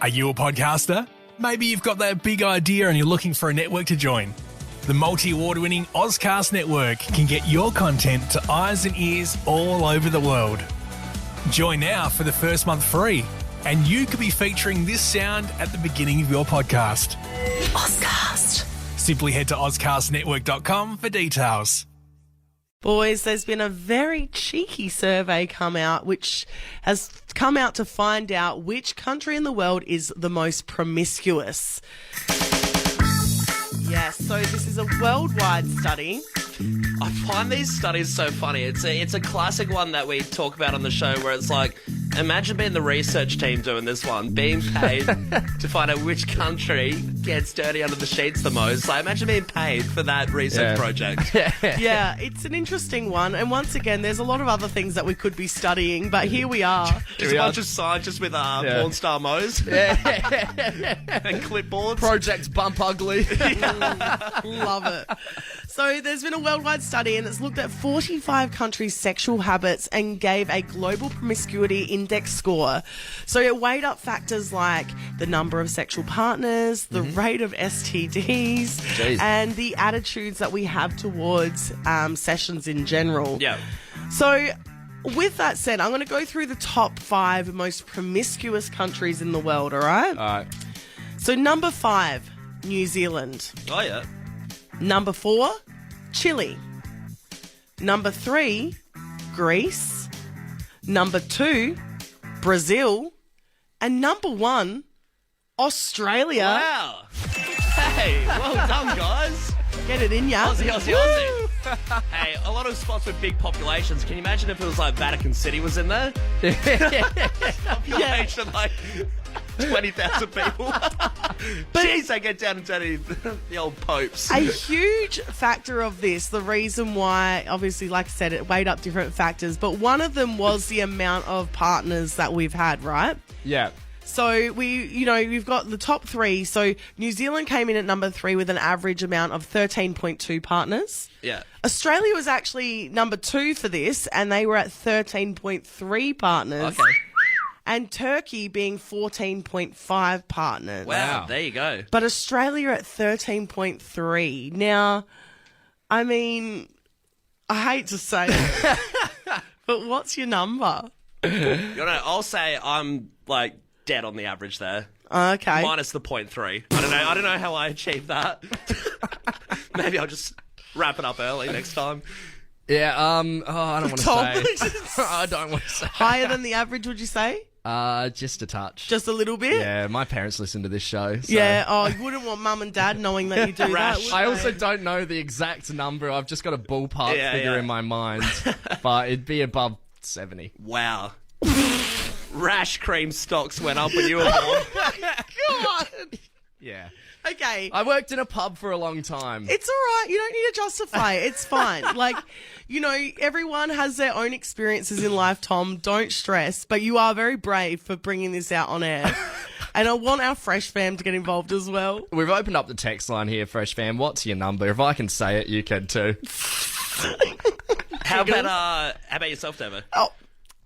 Are you a podcaster? Maybe you've got that big idea and you're looking for a network to join. The multi-award-winning Ozcast Network can get your content to eyes and ears all over the world. Join now for the first month free, and you could be featuring this sound at the beginning of your podcast. Ozcast. Simply head to ozcastnetwork.com for details. Boys, there's been a very cheeky survey come out which has come out to find out which country in the world is the most promiscuous. Yes, so this is a worldwide study. I find these studies so funny. It's a classic one that we talk about on the show where it's like, imagine being the research team doing this one, being paid to find out which country gets dirty under the sheets the most. Like, imagine being paid for that research project. Yeah, it's an interesting one. And once again, there's a lot of other things that we could be studying, but here we are. Just a bunch of scientists with porn star mows and clipboards. Project Bump Ugly. Love it. So there's been a worldwide study and it's looked at 45 countries' sexual habits and gave a global promiscuity index score. So it weighed up factors like the number of sexual partners, the rate of STDs, and the attitudes that we have towards sessions in general. Yeah. So with that said, I'm going to go through the top 5 most promiscuous countries in the world, all right? All right. So number 5, New Zealand. Oh, yeah. Number 4, Chile. Number 3, Greece. Number 2, Brazil. And number 1, Australia. Wow. Hey, well done, guys. Get it in, ya. Aussie, Aussie, Aussie. Hey, a lot of spots with big populations. Can you imagine if it was like Vatican City was in there? Population like 20,000 people. Jeez, they get down and dirty the old popes. A huge factor of this, the reason why, obviously, like I said, it weighed up different factors, but one of them was the amount of partners that we've had, right? Yeah. So we've got the top 3. So New Zealand came in at number 3 with an average amount of 13.2 partners. Yeah. Australia was actually number 2 for this, and they were at 13.3 partners. Okay. And Turkey being 14.5 partners. Wow, there you go. But Australia at 13.3. Now, I mean, I hate to say it, but what's your number? I'll say I'm like dead on the average there. Okay. Minus the 0.3. I don't know how I achieved that. Maybe I'll just wrap it up early next time. Yeah, I don't want to say. I don't want to say. Higher than the average, would you say? Just a touch. Just a little bit? Yeah, my parents listen to this show. So. Yeah, oh, you wouldn't want mum and dad knowing that you do that, would I they? also don't know the exact number. I've just got a ballpark figure in my mind. But it'd be above 70. Wow. Rash cream stocks went up when you were born. God. Yeah. Okay. I worked in a pub for a long time. It's all right. You don't need to justify it. It's fine. Like, everyone has their own experiences in life, Tom. Don't stress. But you are very brave for bringing this out on air. And I want our Fresh fam to get involved as well. We've opened up the text line here, Fresh fam. What's your number? If I can say it, you can too. How about yourself, Davo? Oh,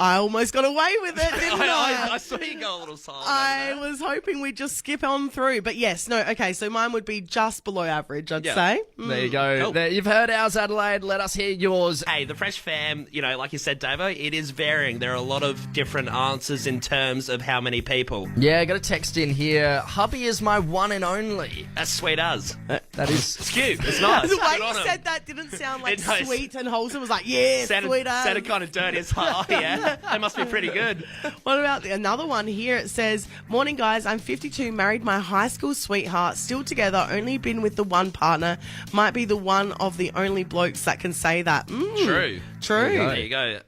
I almost got away with it, didn't I? I saw you go a little silent. I was hoping we'd just skip on through. But yes, no, okay, so mine would be just below average, I'd say. There you go. Cool. There, you've heard ours, Adelaide. Let us hear yours. Hey, the Fresh fam, like you said, Davo, it is varying. There are a lot of different answers in terms of how many people. Yeah, got a text in here. Hubby is my one and only. That's sweet as. That is... It's cute. It's nice. The way Good on you him. said that didn't sound like It does. sweet and wholesome. It was like, yeah, sweet as. Sounded kind of dirty. It's like, oh yeah, they must be pretty good. What about another one here? It says, morning guys, I'm 52, married my high school sweetheart, still together, only been with the one partner. Might be the one of the only blokes that can say that. True. True. There you go.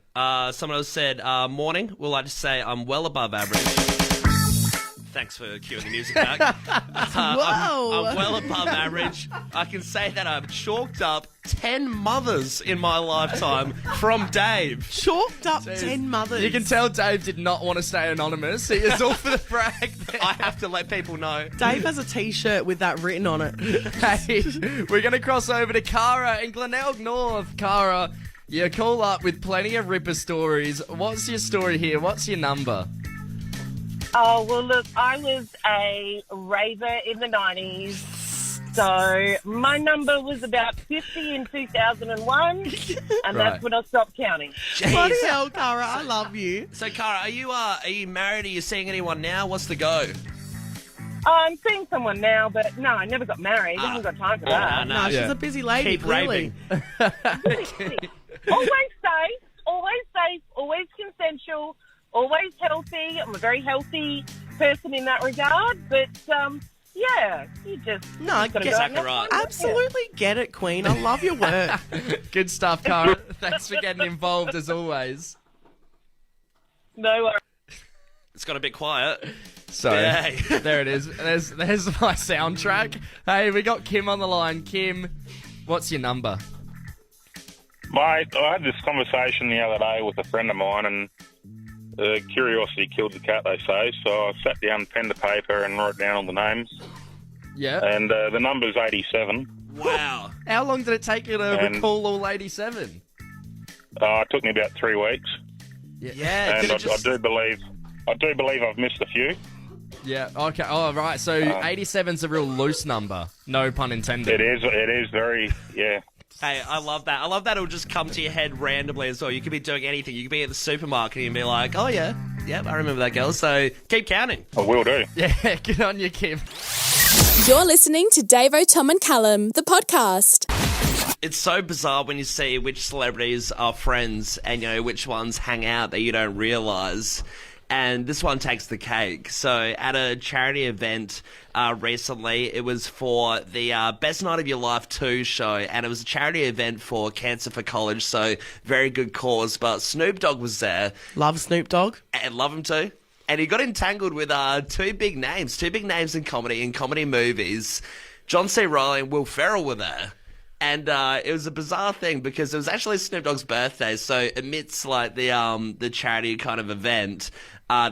Someone else said, morning, we'll like to say I'm well above average. Thanks for cueing the music back. Whoa. I'm well above average. I can say that I've chalked up 10 mothers in my lifetime from Dave. Chalked up 10 mothers. You can tell Dave did not want to stay anonymous. He is all for the brag. I have to let people know. Dave has a T-shirt with that written on it. Hey, we're going to cross over to Cara in Glenelg North. Cara, you call up with plenty of Ripper stories. What's your story here? What's your number? Oh, well, look, I was a raver in the 90s. So my number was about 50 in 2001, and that's when I stopped counting. Bloody hell, Cara, I love you. So, Cara, are you married? Are you seeing anyone now? What's the go? I'm seeing someone now, but no, I never got married. I haven't got time for that. No, she's a busy lady, Keep clearly. Always safe, always consensual, always healthy. I'm a very healthy person in that regard, but yeah, you just exactly right. Absolutely get it, Queen. I love your work. Good stuff, Cara. Thanks for getting involved as always. No worries. It's got a bit quiet. So, there it is. There's my soundtrack. Hey, we got Kim on the line. Kim, what's your number? Mate, I had this conversation the other day with a friend of mine, and curiosity killed the cat, they say. So I sat down, pen to paper, and wrote down all the names. Yeah. And the number's 87. Wow. How long did it take you to recall all 87? It took me about 3 weeks. Yeah. And I do believe I've missed a few. Yeah, okay. Oh, right. So 87's a real loose number. No pun intended. It is very, yeah. Hey, I love that. I love that it'll just come to your head randomly as well. You could be doing anything. You could be at the supermarket and be like, oh, yeah, I remember that girl. So keep counting. I will do. Yeah, good on you, Kim. You're listening to Davo, Tom and Callum, the podcast. It's so bizarre when you see which celebrities are friends and, which ones hang out that you don't realise. And this one takes the cake. So at a charity event recently, it was for the Best Night of Your Life 2 show, and it was a charity event for Cancer for College, so very good cause. But Snoop Dogg was there. Love Snoop Dogg. And love him too. And he got entangled with two big names in comedy movies. John C. Reilly and Will Ferrell were there. And it was a bizarre thing because it was actually Snoop Dogg's birthday. So amidst like the charity kind of event,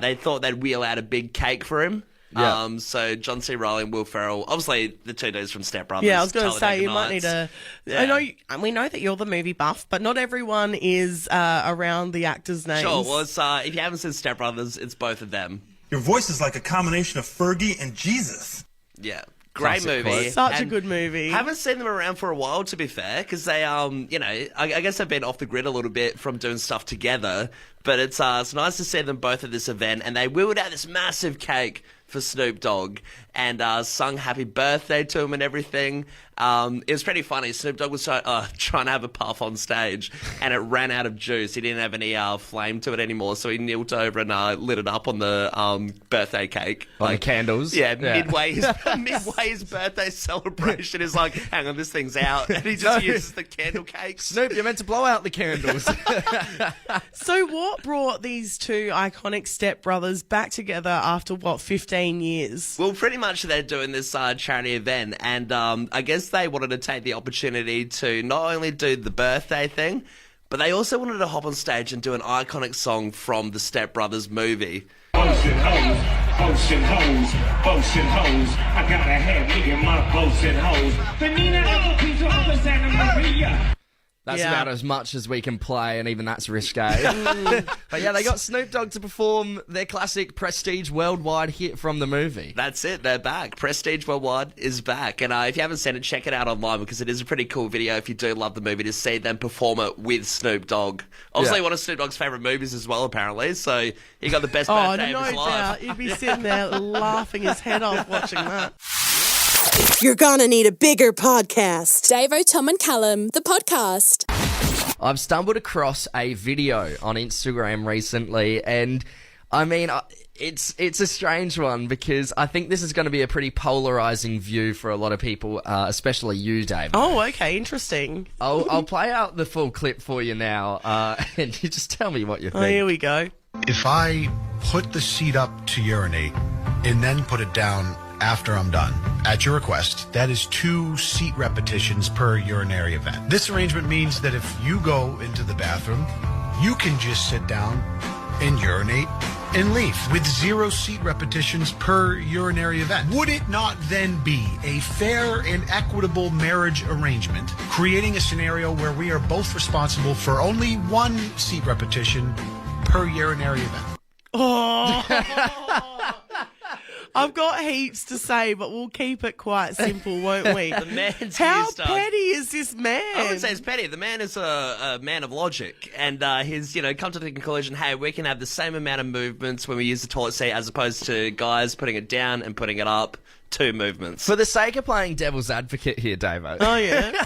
they thought they'd wheel out a big cake for him. Yeah. So John C. Reilly and Will Ferrell, obviously the two dudes from Step Brothers. Yeah, I was going to say, you Talladega might need Nights. to... I know, we know that you're the movie buff, but not everyone is around the actors' names. Sure, well, it's, if you haven't seen Step Brothers, it's both of them. Your voice is like a combination of Fergie and Jesus. Yeah. Great Classic movie. quote. Such a good movie. Haven't seen them around for a while, to be fair, because they, I guess they've been off the grid a little bit from doing stuff together. But it's nice to see them both at this event, and they wheeled out this massive cake for Snoop Dogg and sung happy birthday to him and everything. It was pretty funny. Snoop Dogg was trying to have a puff on stage, and it ran out of juice. He didn't have any flame to it anymore, so he knelt over and lit it up on the birthday cake. On the candles. Yeah, midway his birthday celebration is like, hang on, this thing's out, and he just uses the candle cakes. Snoop, you're meant to blow out the candles. So what brought these two iconic stepbrothers back together after, 15 years? Well, pretty much they're doing this charity event, and I guess they wanted to take the opportunity to not only do the birthday thing, but they also wanted to hop on stage and do an iconic song from the Step Brothers movie. Boasting hoes. I got a head, look at my boasting hoes. The Nina of a piece of Santa Maria. That's about as much as we can play, and even that's risque. But yeah, they got Snoop Dogg to perform their classic Prestige Worldwide hit from the movie. That's it, they're back. Prestige Worldwide is back. And if you haven't seen it, check it out online because it is a pretty cool video if you do love the movie to see them perform it with Snoop Dogg. Obviously one of Snoop Dogg's favourite movies as well, apparently. So he got the best birthday of his life. You'd be sitting there laughing his head off watching that. You're gonna need a bigger podcast. Davo, Tom and Callum, the podcast. I've stumbled across a video on Instagram recently, and I mean, it's a strange one because I think this is going to be a pretty polarizing view for a lot of people, especially you, Dave. Oh, okay, interesting. I'll play out the full clip for you now, and you just tell me what you think. Oh, here we go. If I put the seat up to urinate and then put it down after I'm done, at your request, that is 2 seat repetitions per urinary event. This arrangement means that if you go into the bathroom, you can just sit down and urinate and leave with 0 seat repetitions per urinary event. Would it not then be a fair and equitable marriage arrangement, creating a scenario where we are both responsible for only 1 seat repetition per urinary event? Oh, I've got heaps to say, but we'll keep it quite simple, won't we? The man's How used, petty is this man? I wouldn't say it's petty. The man is a man of logic, and he's come to the conclusion, hey, we can have the same amount of movements when we use the toilet seat as opposed to guys putting it down and putting it up. 2 movements. For the sake of playing devil's advocate here, Davo. Oh yeah.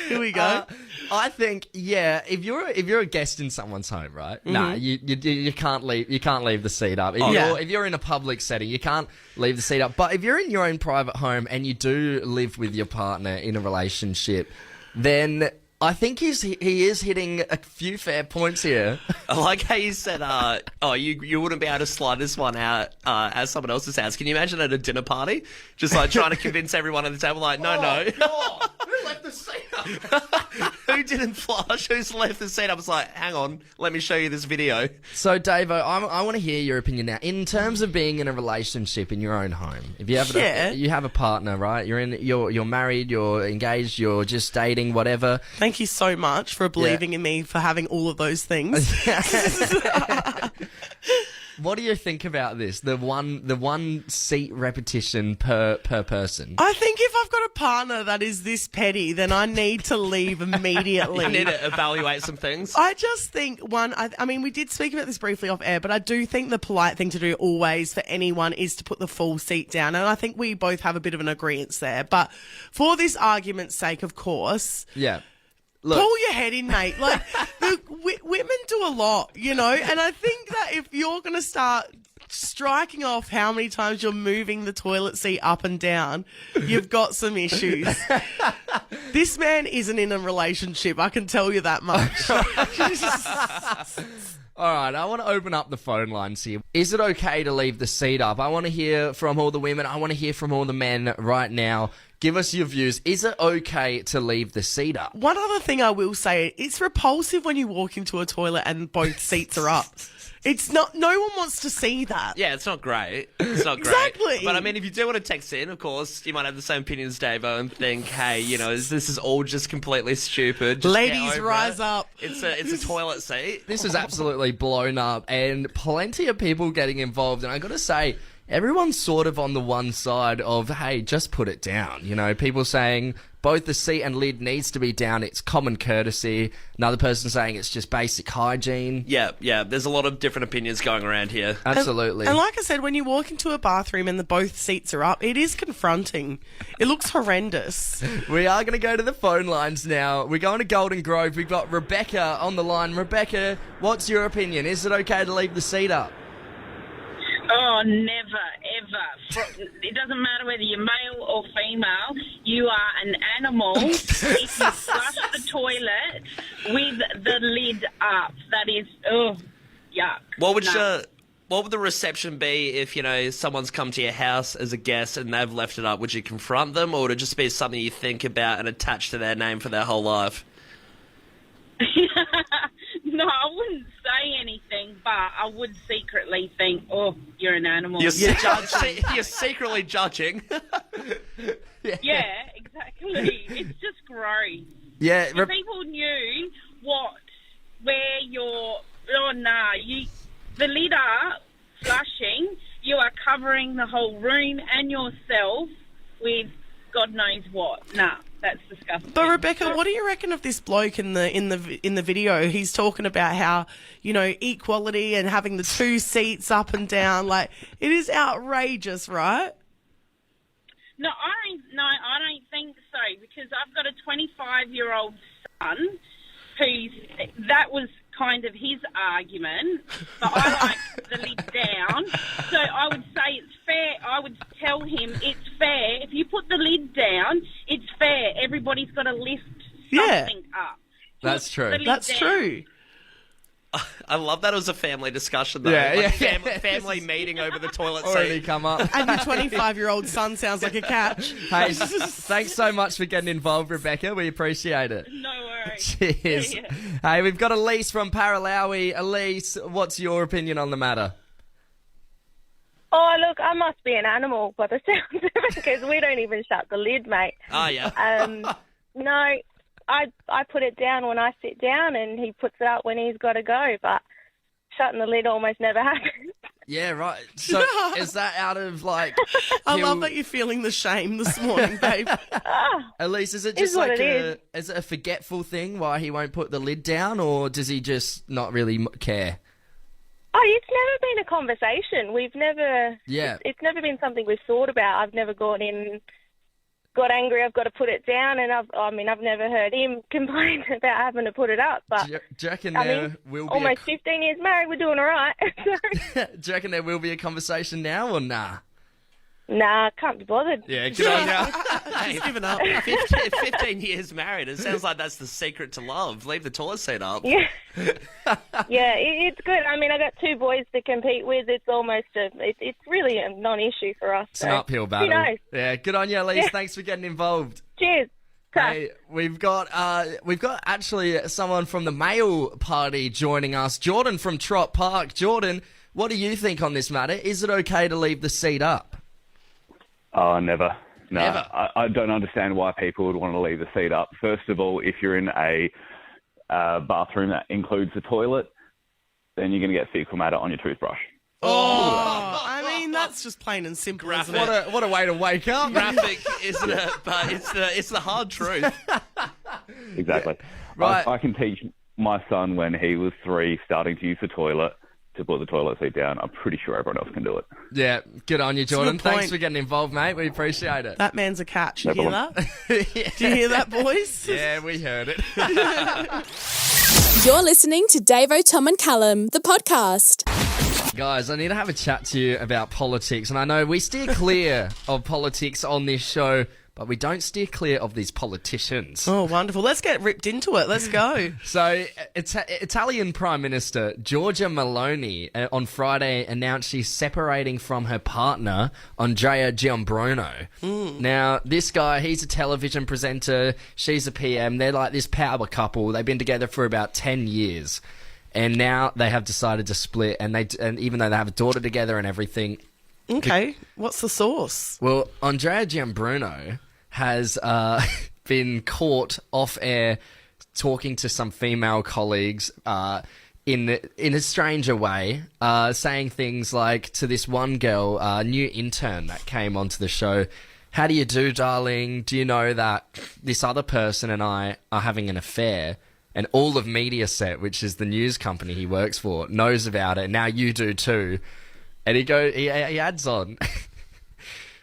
Here we go. I think, if you're a guest in someone's home, right? Nah, you can't leave the seat up. If you're in a public setting, you can't leave the seat up. But if you're in your own private home and you do live with your partner in a relationship, then I think he is hitting a few fair points here. I like how you said, you wouldn't be able to slide this one out at someone else's house. Can you imagine at a dinner party? Just like trying to convince everyone at the table, like, no. Who left the seat up? Who didn't flush? Who's left the seat up? It's like, hang on, let me show you this video. So, Davo, I want to hear your opinion now. In terms of being in a relationship in your own home, if you have you have a partner, right? You're married, you're engaged, you're just dating, whatever. Thank you so much for believing in me for having all of those things. What do you think about this? The one seat repetition per person. I think if I've got a partner that is this petty, then I need to leave immediately. You need to evaluate some things. I just think I mean, we did speak about this briefly off air, but I do think the polite thing to do always for anyone is to put the full seat down. And I think we both have a bit of an agreement there. But for this argument's sake, of course. Yeah. Look. Pull your head in, mate. Like, women do a lot, and I think that if you're going to start striking off how many times you're moving the toilet seat up and down, you've got some issues. This man isn't in a relationship, I can tell you that much. All right, I want to open up the phone lines here. Is it okay to leave the seat up? I want to hear from all the women. I want to hear from all the men right now. Give us your views. Is it okay to leave the seat up? One other thing I will say, it's repulsive when you walk into a toilet and both seats are up. It's not, no one wants to see that. Yeah, it's not great. It's not great. Exactly. But I mean, if you do want to text in, of course, you might have the same opinion as Davo and think, hey, this is all just completely stupid. Just ladies, rise up. It's a toilet seat. This is absolutely blown up and plenty of people getting involved. And I got to say, everyone's sort of on the one side of, hey, just put it down. People saying both the seat and lid needs to be down. It's common courtesy. Another person saying it's just basic hygiene. Yeah. There's a lot of different opinions going around here. Absolutely. And like I said, when you walk into a bathroom and both seats are up, it is confronting. It looks horrendous. We are going to go to the phone lines now. We're going to Golden Grove. We've got Rebecca on the line. Rebecca, what's your opinion? Is it okay to leave the seat up? Oh, never, ever. It doesn't matter whether you're male or female. You are an animal if you flush the toilet with the lid up. That is, yuck. What would the reception be if, someone's come to your house as a guest and they've left it up? Would you confront them, or would it just be something you think about and attach to their name for their whole life? No, I wouldn't say anything, but I would secretly think, oh, you're an animal. You're secretly judging. Yeah, exactly. It's just gross. Yeah. If people knew the lid up, flushing, you are covering the whole room and yourself with God knows what. Nah. That's disgusting. But Rebecca, what do you reckon of this bloke in the video? He's talking about how, equality and having the two seats up and down. Like, it is outrageous, right? No, I don't think so, because I've got a 25-year-old son that was kind of his argument, but I like the lid down. So I would say it's fair. I would tell him it's fair. If you put the lid down, it's fair. Everybody's got to lift something up. That's true. That's true. I love that it was a family discussion, though. Family meeting over the toilet seat. Already come up. And your 25-year-old son sounds like a catch. Hey, thanks so much for getting involved, Rebecca. We appreciate it. No worries. Cheers. Yeah. Hey, we've got Elise from Paralawi. Elise, what's your opinion on the matter? Oh, look, I must be an animal by the sounds of it, because we don't even shut the lid, mate. Oh, yeah. No, I put it down when I sit down, and he puts it up when he's got to go, but shutting the lid almost never happens. Yeah, right. So is that out of like? I love that you're feeling the shame this morning, babe. Elise, is it Is just what like it is it a forgetful thing why he won't put the lid down, or does he just not really care? Oh, it's never been a conversation. We've never. Yeah. It's never been something we've thought about. I've never gone in, got angry. I've got to put it down, and I've never heard him complain about having to put it up. But Do you reckon I there mean, will be almost 15 years married, we're doing all right. do you reckon there will be a conversation now or nah? Nah, can't be bothered. Yeah, good on you. She's given up. 15 years married. It sounds like that's the secret to love. Leave the toilet seat up. Yeah, yeah, it's good. I mean, I got 2 boys to compete with. It's almost it's really a non-issue for us. It's an uphill battle. Who knows? Yeah, good on you, Elise. Yeah. Thanks for getting involved. Cheers. Hey, we've got actually someone from the male party joining us, Jordan from Trot Park. Jordan, what do you think on this matter? Is it okay to leave the seat up? Oh, never. No, Never? I don't understand why people would want to leave the seat up. First of all, if you're in a bathroom that includes a toilet, then you're going to get fecal matter on your toothbrush. Oh, I mean, that's just plain and simple, isn't it? What a way to wake up. Graphic, isn't it? But it's the hard truth. Exactly. Right. I can teach my son when he was 3 starting to use the toilet to put the toilet seat down. I'm pretty sure everyone else can do it. Yeah, good on you, Jordan. good point. Thanks for getting involved, mate. We appreciate it. That man's a catch. You No hear problem. that? Do you hear that, boys? Yeah, we heard it. You're listening to Davo, Tom and Callum, the podcast. Guys, I need to have a chat to you about politics. And I know we steer clear of politics on this show, but we don't steer clear of these politicians. Oh, wonderful. Let's get ripped into it. Let's go. So, Italian Prime Minister Giorgia Meloni on Friday announced she's separating from her partner, Andrea Giambruno. Now, this guy, he's a television presenter. She's a PM. They're like this power couple. They've been together for about 10 years. And now they have decided to split. And even though they have a daughter together and everything... Okay, what's the source? Well, Andrea Giambruno has been caught off air talking to some female colleagues in a stranger way, saying things like to this one girl, new intern that came onto the show, "How do you do, darling? Do you know that this other person and I are having an affair?" And all of Mediaset, which is the news company he works for, knows about it. Now you do too. And he adds on,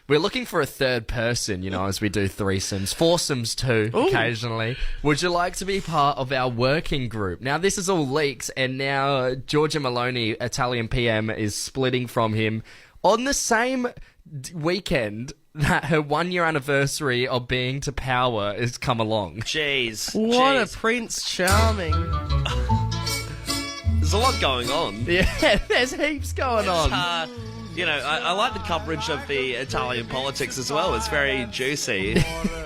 "We're looking for a third person, as we do threesomes, foursomes too, occasionally. Would you like to be part of our working group?" Now, this is all leaks, and now Giorgia Meloni, Italian PM, is splitting from him on the same weekend that her 1-year anniversary of being to power has come along. Jeez. What Jeez. a Prince Charming. There's a lot going on. Yeah, there's heaps going on. I like the coverage of the Italian politics as well. It's very juicy.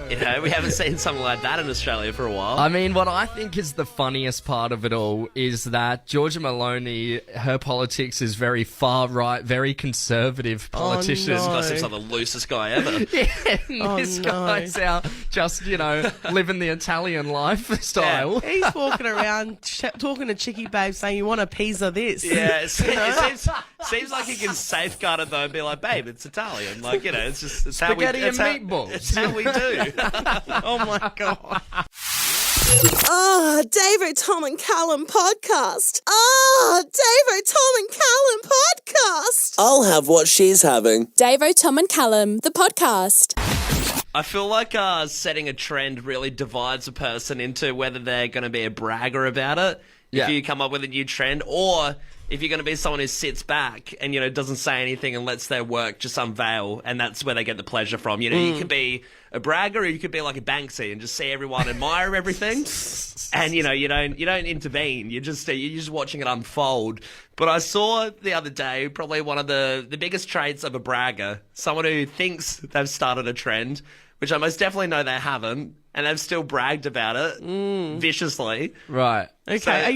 We haven't seen something like that in Australia for a while. I mean, what I think is the funniest part of it all is that Giorgia Meloni, her politics is very far right, very conservative politician. This guy seems like the loosest guy ever. Yeah, this guy's out just, living the Italian lifestyle. He's walking around talking to Chicky Babe saying, "You want a pizza this?" Yeah, it seems like he can safeguard it though and be like, "Babe, it's Italian." Like, it's just it's Spaghetti how we, and meatballs. It's how we do. Oh my God. Davo, Tom and Callum podcast. Davo, Tom and Callum podcast. I'll have what she's having. Davo, Tom and Callum, the podcast. I feel like setting a trend really divides a person into whether they're going to be a bragger about it, Yeah. if you come up with a new trend, or if you're going to be someone who sits back and, doesn't say anything and lets their work just unveil, and that's where they get the pleasure from. You could be a bragger, or you could be like a Banksy and just see everyone admire everything, and, you don't intervene. You're just watching it unfold. But I saw the other day probably one of the biggest traits of a bragger, someone who thinks they've started a trend, which I most definitely know they haven't, and they've still bragged about it viciously. Right. Okay, So-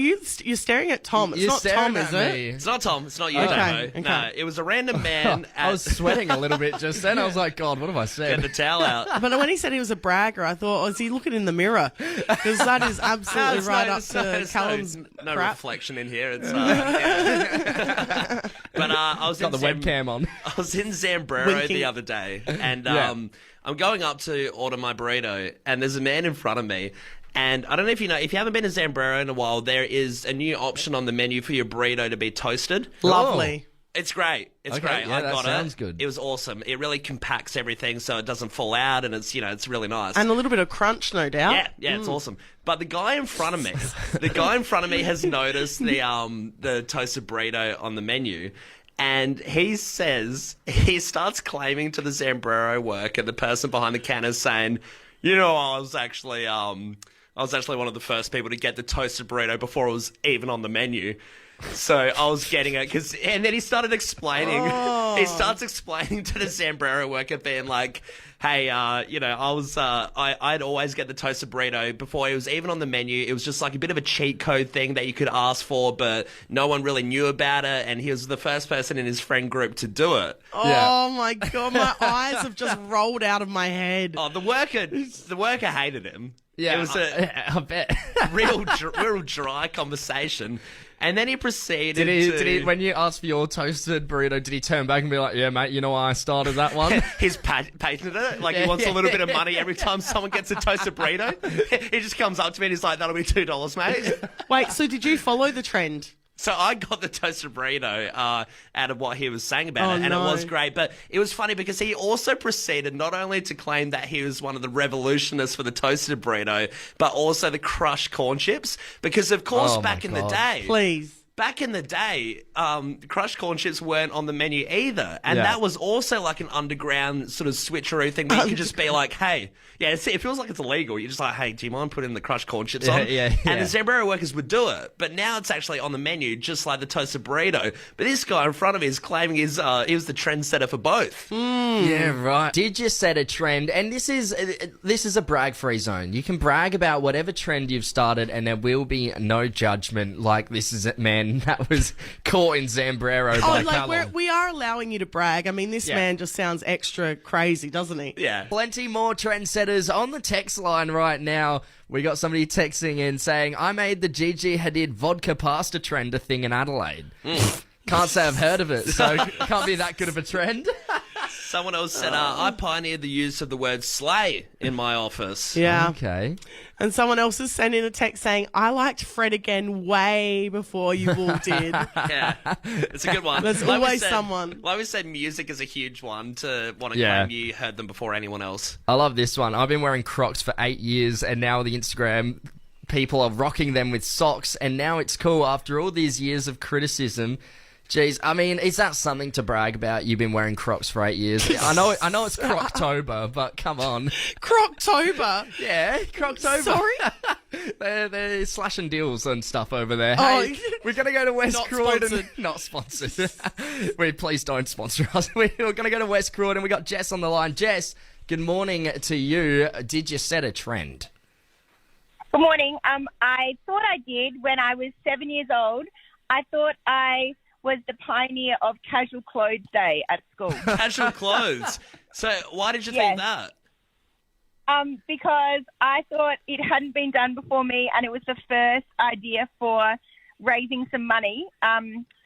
you're staring at Tom. It's You're not staring Tom, at is it? me. It's not Tom. It's not you, Okay, Davo. okay. No, it was a random man. I was sweating a little bit just then. I was like, God, what have I Get said? the towel out. But when he said he was a bragger, I thought, is he looking in the mirror? Because that is absolutely right up to Callum's no crap. reflection in here. It's yeah. But I was Got the webcam on. I was in Zambrero Winking. the other day, and Yeah. I'm going up to order my burrito, and there's a man in front of me. And I don't know if you know, if you haven't been to Zambrero in a while, there is a new option on the menu for your burrito to be toasted. Lovely. It's great. It's Okay, great. yeah, I that got sounds it. good. It was awesome. It really compacts everything so it doesn't fall out, and it's it's really nice. And a little bit of crunch, no doubt. Yeah, it's awesome. But the guy in front of me, has noticed the toasted burrito on the menu, and he starts claiming to the Zambrero worker, the person behind the counter, saying, I was actually one of the first people to get the toasted burrito before it was even on the menu. So I was getting it and then he started explaining. He starts explaining to the Zambrero worker, being like, "Hey, I'd always get the toasted burrito before it was even on the menu. It was just like a bit of a cheat code thing that you could ask for, but no one really knew about it. And he was the first person in his friend group to do it." Oh my God, my eyes have just rolled out of my head. Oh, the worker hated him. Yeah, it was I bet. real dry conversation. And then he proceeded Did he, when you asked for your toasted burrito, did he turn back and be like, "Yeah, mate, you know why I started that one"? He's patented it. Like, he wants a little bit of money every time someone gets a toasted burrito. He just comes up to me and he's like, "That'll be $2, mate." Wait, so did you follow the trend? So I got the toasted burrito out of what he was saying about it, and no. it was great. But it was funny because he also proceeded not only to claim that he was one of the revolutionists for the toasted burrito, but also the crushed corn chips. Because, of course, Oh, back my in the God. day... Please. Back in the day, crushed corn chips weren't on the menu either. And Yeah. that was also like an underground sort of switcheroo thing where you could just be like, "Hey," it feels like it's illegal. You're just like, "Hey, do you mind putting the crushed corn chips on?" Yeah. And the Zambrero workers would do it. But now it's actually on the menu, just like the toasted burrito. But this guy in front of me is claiming he was the trendsetter for both. Yeah, right. Did you set a trend? And this is a brag-free zone. You can brag about whatever trend you've started, and there will be no judgment. Like, this is it, man. That was caught in Zambrero by Callum. we are allowing you to brag. I mean, this Yeah. man just sounds extra crazy, doesn't he? Yeah. Plenty more trendsetters on the text line right now. We got somebody texting in saying, "I made the Gigi Hadid vodka pasta trend a thing in Adelaide." Can't say I've heard of it, so can't be that good of a trend. Someone else said, "I pioneered the use of the word slay in my office." Yeah. Okay. And someone else has sent in a text saying, "I liked Fred again way before you all did." Yeah, it's a good one. There's Like we always said- someone. Like we said, music is a huge one to want to Yeah. claim you heard them before anyone else. I love this one. I've been wearing Crocs for 8 years, and now the Instagram people are rocking them with socks, and now it's cool after all these years of criticism. Jeez, I mean, is that something to brag about? You've been wearing Crocs for 8 years. I know it's Croctober, but come on. Croctober? Yeah, Croctober. Sorry? They're slashing deals and stuff over there. Oh, Hey, we're going to go to West not Croydon. sponsored. Not sponsored. Please don't sponsor us. We're going to go to West Croydon. We got Jess on the line. Jess, good morning to you. Did you set a trend? Good morning. I thought I did when I was 7 years old. I thought I was the pioneer of Casual Clothes Day at school. Casual clothes. So why did you Yes. think that? Because I thought it hadn't been done before me, and it was the first idea for raising some money.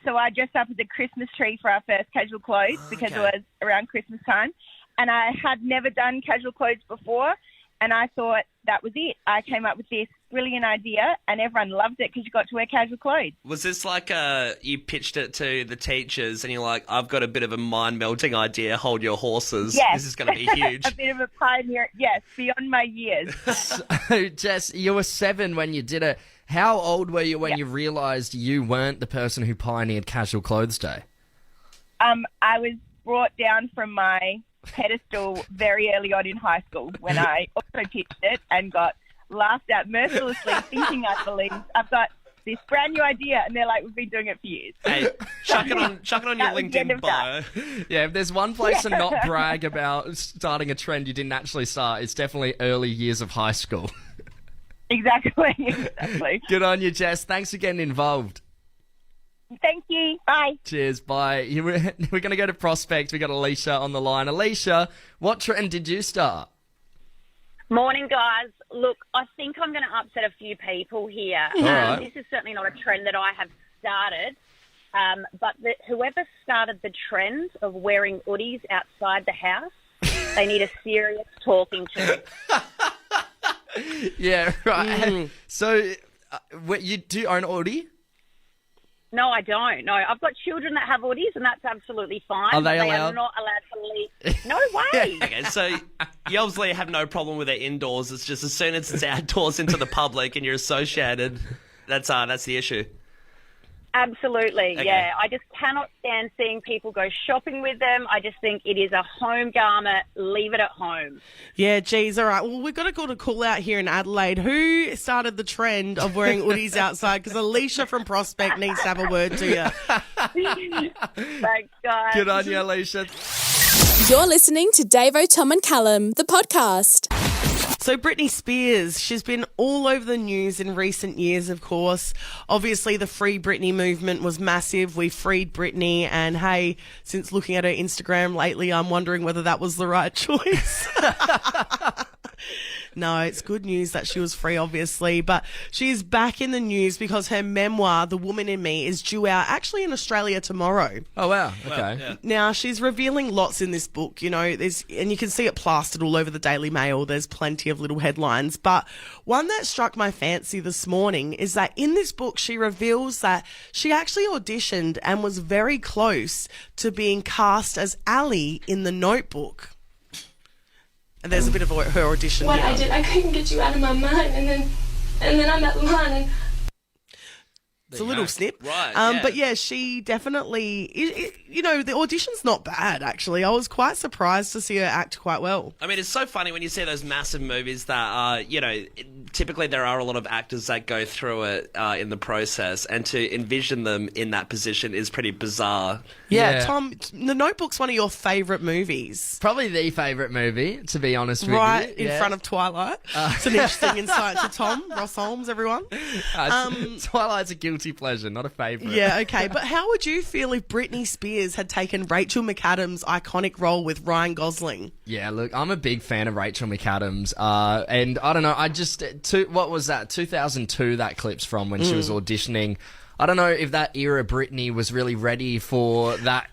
So I dressed up as a Christmas tree for our first casual clothes because it was around Christmas time. And I had never done casual clothes before, and I thought that was it. I came up with this brilliant idea, and everyone loved it because you got to wear casual clothes. Was this like you pitched it to the teachers and you're like, "I've got a bit of a mind-melting idea, hold your horses. Yes. This is going to be huge." A bit of a pioneer, yes, beyond my years. So, Jess, you were 7 when you did it. How old were you when you realised you weren't the person who pioneered Casual Clothes Day? I was brought down from my pedestal very early on in high school when I also pitched it and got laughed at mercilessly, thinking I believed. I've got this brand new idea? And they're like, we've been doing it for years. Hey, chuck it on your That was the end LinkedIn of bio. Yeah, if there's one place to not brag about starting a trend you didn't actually start, it's definitely early years of high school. Exactly. Good on you, Jess. Thanks for getting involved. Thank you. Bye. Cheers, bye. We're going to go to Prospect. We got Alicia on the line. Alicia, what trend did you start? Morning, guys. Look, I think I'm going to upset a few people here. All right. This is certainly not a trend that I have started, but whoever started the trend of wearing hoodies outside the house, they need a serious talking to. Yeah, right. So, you do own hoodie? No, I don't. No, I've got children that have hoodies, and that's absolutely fine. Are they but allowed? are not allowed to leave. No way. Okay, so you obviously have no problem with it indoors. It's just as soon as it's outdoors into the public and you're associated, that's the issue. Absolutely, Okay. yeah. I just cannot stand seeing people go shopping with them. I just think it is a home garment. Leave it at home. Yeah, geez, all right. Well, we've got to go to call out here in Adelaide. Who started the trend of wearing hoodies outside? Because Alicia from Prospect needs to have a word to you. Thanks, guys. Good on you, Alicia. You're listening to Davo, Tom and Callum, the podcast. So Britney Spears, she's been all over the news in recent years, of course. Obviously, the Free Britney movement was massive. We freed Britney, and hey, since looking at her Instagram lately, I'm wondering whether that was the right choice. No, it's good news that she was free, obviously, but she's back in the news because her memoir, The Woman in Me, is due out actually in Australia tomorrow. Oh, wow. Okay. Well, yeah. Now, she's revealing lots in this book, you know, and you can see it plastered all over the Daily Mail. There's plenty of little headlines, but one that struck my fancy this morning is that in this book, she reveals that she actually auditioned and was very close to being cast as Ali in The Notebook. And there's a bit of her audition What here. I did, I couldn't get you out of my mind, and then I'm at the line, and It's a little snip. Right, yeah. But yeah, she definitely, you know, the audition's not bad, actually. I was quite surprised to see her act quite well. I mean, it's so funny when you see those massive movies that, typically there are a lot of actors that go through it in the process, and to envision them in that position is pretty bizarre. Yeah, Tom, The Notebook's one of your favourite movies. Probably the favourite movie, to be honest with you. Right, in Yeah. front of Twilight. It's an interesting insight to Tom, Ross Holmes, everyone. Twilight's a guilty pleasure, not a favourite. Yeah, okay. But how would you feel if Britney Spears had taken Rachel McAdams' iconic role with Ryan Gosling? Yeah, look, I'm a big fan of Rachel McAdams, and I don't know, what was that, 2002 that clip's from when she was auditioning. I don't know if that era Britney was really ready for that,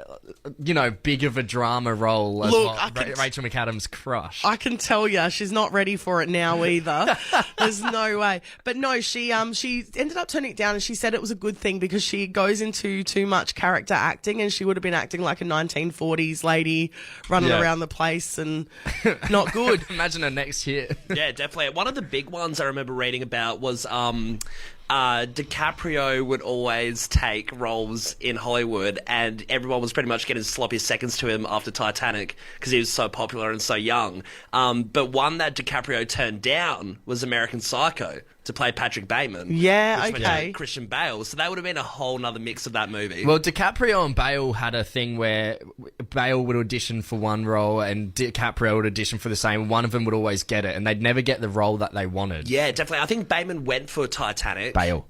big of a drama role as Rachel McAdams' crush. I can tell you, she's not ready for it now either. There's no way. But no, she ended up turning it down, and she said it was a good thing because she goes into too much character acting, and she would have been acting like a 1940s lady running around the place, and not good. Imagine her next hit. Yeah, definitely. One of the big ones I remember reading about was DiCaprio would always take roles in Hollywood, and everyone was pretty much getting sloppy seconds to him after Titanic because he was so popular and so young. But one that DiCaprio turned down was American Psycho to play Patrick Bateman. Yeah, which went to okay. Christian Bale. So that would have been a whole nother mix of that movie. Well, DiCaprio and Bale had a thing where Bale would audition for one role and DiCaprio would audition for the same. One of them would always get it, and they'd never get the role that they wanted. Yeah, definitely. I think Bateman went for Titanic. Bale,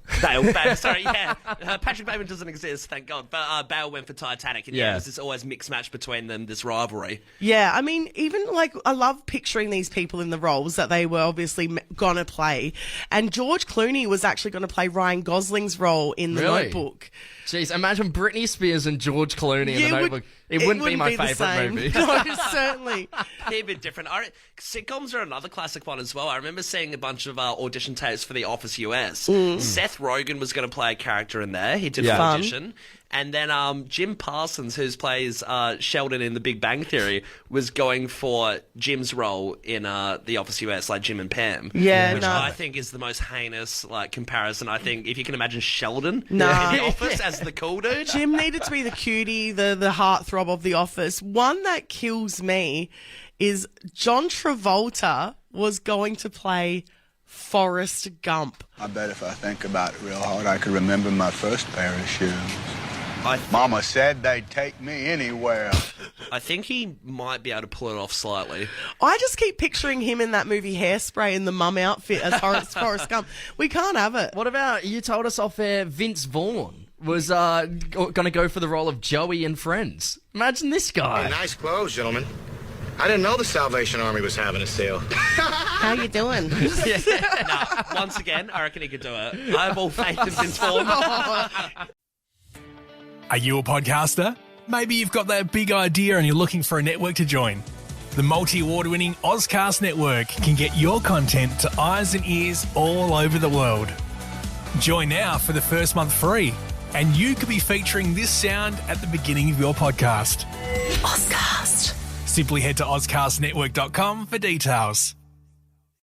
sorry, yeah. Patrick Bateman doesn't exist, thank God. But Bale went for Titanic, and Yeah. it was this always mixed match between them, this rivalry. Yeah, I mean, even I love picturing these people in the roles that they were obviously gonna play. And George Clooney was actually going to play Ryan Gosling's role in The Really? Notebook. Jeez, imagine Britney Spears and George Clooney in Yeah, The Notebook. It wouldn't be my the favourite same. movie. No, certainly. Be a bit different. Sitcoms are another classic one as well. I remember seeing a bunch of audition tapes for The Office US. Seth Rogen was going to play a character in there. He did an Fun. audition. And then Jim Parsons, who plays Sheldon in The Big Bang Theory, was going for Jim's role in The Office US, like Jim and Pam. Yeah, which no. I think is the most heinous comparison. I think if you can imagine Sheldon Nah. in The Office as the cool dude. Jim needed to be the cutie, the heartthrob of The Office. One that kills me is John Travolta was going to play Forrest Gump. I bet if I think about it real hard, I could remember my first pair of shoes. Mama said they'd take me anywhere. I think he might be able to pull it off slightly. I just keep picturing him in that movie Hairspray in the mum outfit as Forrest Gump. We can't have it. What about, you told us off air, Vince Vaughn was going to go for the role of Joey in Friends. Imagine this guy. Hey, nice clothes, gentlemen. I didn't know the Salvation Army was having a sale. How you doing? Once again, I reckon he could do it. I have all faith in Vince Vaughn. Are you a podcaster? Maybe you've got that big idea and you're looking for a network to join. The multi-award-winning Ozcast Network can get your content to eyes and ears all over the world. Join now for the first month free, and you could be featuring this sound at the beginning of your podcast. Ozcast. Simply head to ozcastnetwork.com for details.